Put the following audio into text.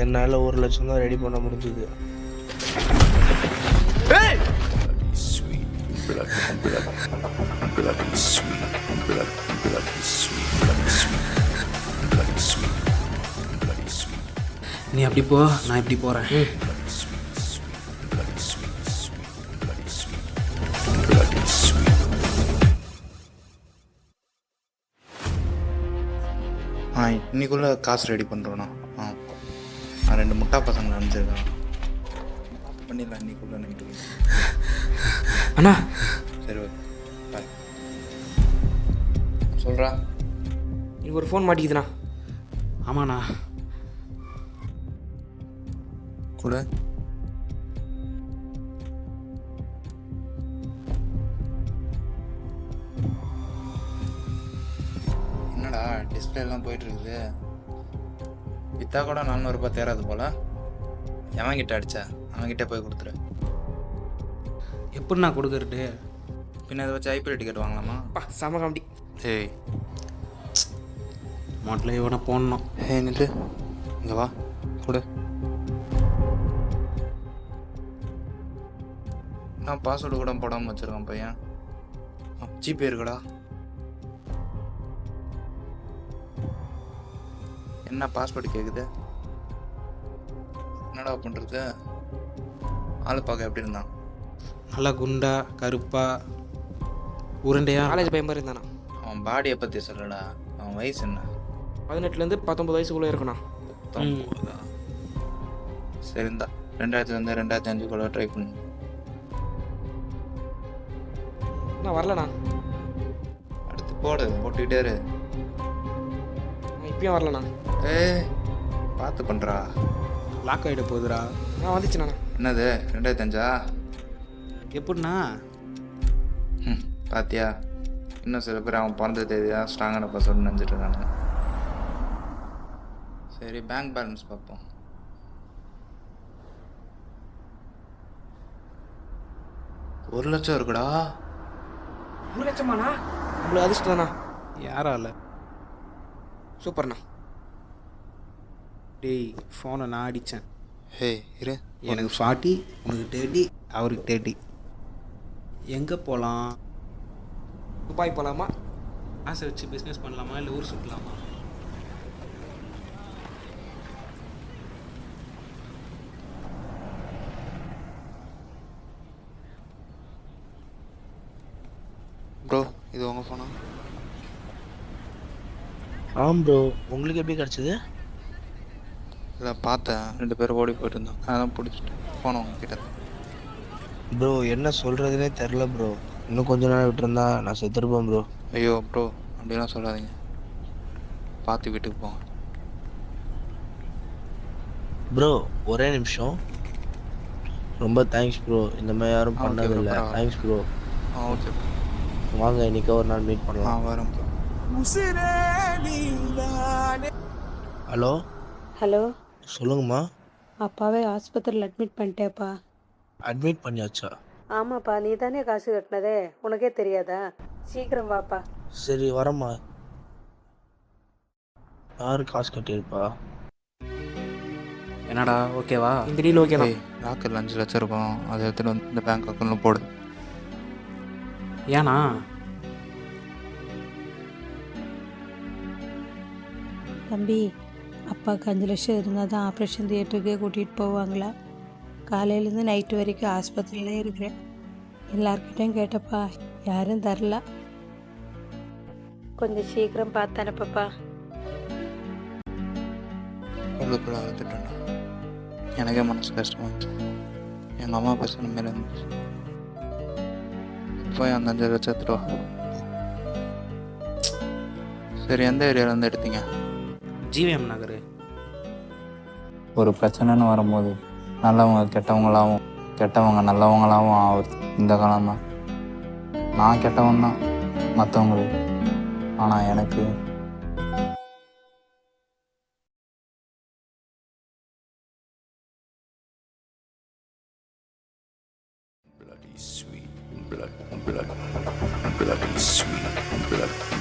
என்னால் 1,00,000 தான் ரெடி பண்ண முடிஞ்சுது. நீ அப்படி போ, நான் இப்படி போகிறேன். இன்னைக்குள்ளே காசு ரெடி பண்ணுறோண்ணா. நான் 2 முட்டா பசங்களை அனுப்பிச்சிருக்கேன். பண்ணிடலாம் இன்னைக்குள்ளே நைட்டு. அண்ணா சரி ஓகே பாய். சொல்கிறா எனக்கு ஒரு ஃபோன் மாட்டிக்குதுண்ணா. ஆமாண்ணா. கூட என்னடா டிஸ்பிளே எல்லாம் போயிட்டுருக்குது. விற்றா கூட 400 ரூபாய் தேராது போல். எவன்கிட்ட அடிச்சா அவன்கிட்ட போய் கொடுத்துரு. எப்படிண்ணா கொடுக்கறது? பின்ன இதை வச்சு ஐபிஎல் டிக்கெட் வாங்கலாமா? செம காமெடி. ஏய் மாட்டில் இவனை போடணும். நில்லு, இங்கே வா கொடு. நான் பாஸ்வேர்டு கூட போடாமல் வச்சுருக்கேன் பையன். ஜிபே இருக்குடா. என்ன பாஸ்வேர்டு கேட்குது? என்னடா பண்ணுறது? ஆள் பார்க்க எப்படி இருந்தான்? நல்லா குண்டா கருப்பா உருண்டையா? காலேஜ் பையன் மாதிரி இருந்தாண்ணா. அவன் பாடியை பற்றி சொல்லடா. அவன் வயசு என்ன? 18 19 வயசுக்குள்ளே இருக்குண்ணா. சரி இந்தா 2000 2005 ட்ரை பண்ணு. நான் வரலண்ணா. அடுத்து போட்டுக்கிட்டே இரு. இப்பயும் வரலண்ணா. பார்த்து பண்ணுறா. லாக் ஆகிட போகுதுடா. வந்துச்சுண்ணா. என்னது 2005? எப்படிண்ணா? பாத்தியா, இன்னும் சில பேர் அவன் பிறந்த தேதியா ஸ்ட்ராங்கான பாஸ்வேர்டு நினச்சிட்டு இருக்கானுங்க. சரி பேங்க் பேலன்ஸ் பார்ப்போம். 1,00,000 இருக்குடா. 1 லட்சமாண்ணா? நம்மளுக்கு அதிர்ஷ்டம் தானா? யாரால? சூப்பர்ண்ணா. டேய் ஃபோனை நான் அடித்தேன். இரு, எனக்கு 40, உனக்கு 30, அவருக்கு 30. எங்கே போகலாம்? துபாய் போகலாமா? ஆசை வச்சு பிஸ்னஸ் பண்ணலாமா இல்லை ஊர் சுற்றலாமா? ப்ரோ இது உங்கள் ஃபோனா? ஆம் ப்ரோ, உங்களுக்கு எப்படி கிடச்சிது? இல்லை பார்த்தேன், 2 பேர் ஓடி போயிட்டு இருந்தோம். அதான் பிடிச்சிட்டு ஃபோனை உங்ககிட்ட. ப்ரோ என்ன சொல்கிறதுனே தெரில ப்ரோ. இன்னும் கொஞ்ச நேரம் விட்டுருந்தா நான் செத்துருப்பேன் ப்ரோ. ஐயோ ப்ரோ அப்படிலாம் சொல்லாதீங்க. பார்த்து வீட்டுக்கு போங்க. ப்ரோ ஒரே நிமிஷம். ரொம்ப தேங்க்ஸ் ப்ரோ. இந்த மாதிரி யாரும் பண்ணதில்லை. Thanks bro. ஓகே வாங்க இன்னைக்கு ஒரு நாள் மீட் பண்ணலாம். வரேன் ப்ரோ. ஹலோ ஹலோ, சொல்லுங்கம்மா. அப்பாவே ஆஸ்பத்திரியில் அட்மிட் பண்ணிட்டேப்பா. அட்மிட் பண்ணியாச்சா? ஆமாப்பா, நீ தானே காசு கட்டினதே, உனக்கே தெரியாதா? சீக்கிரம் வாப்பா. சரி வரம்மா. யார் காசு கட்டியிருப்பா? என்னடா ஓகேவா? இந்த டீல் ஓகேண்ணா. லாக்கரில் 5 லட்சம் இருக்கும். அதை எடுத்துகிட்டு வந்து இந்த பேங்க் அக்கௌண்ட்டில் போடு. ஏண்ணா? தம்பி, அப்பாவுக்கு 5 லட்சம் இருந்தால் தான் ஆப்ரேஷன் தியேட்டருக்கே கூட்டிகிட்டு போவாங்களா? காலையிலேருந்து நைட்டு வரைக்கும் ஆஸ்பத்திரியிலே இருக்கிறேன். எல்லார்கிட்டையும் கேட்டப்பா, யாரும் தரல. கொஞ்சம் சீக்கிரம் பார்த்து அனுப்பப்பா. உள்ளுக்குள்ள வந்துட்டேன்டா. எனக்கே மனசு கஷ்டமாக இருந்துச்சு. எங்கள் அம்மா பேசுகிற மாரி இருந்துச்சு. போய் அந்த 5 லட்சம் எடுத்துட்டு வா. சரி எந்த ஏரியாவில் வந்து எடுத்தீங்க? ஜிவிஎம் நகர். ஒரு பிரச்சனைன்னு வரும்போது நல்லவங்க கெட்டவங்களாகவும் கெட்டவங்க நல்லவங்களாகவும் ஆகுது இந்த காலம் தான். நான் கெட்டவன் தான் மற்றவங்களுக்கு. ஆனால் எனக்கு bloody sweet bloody sweet blood.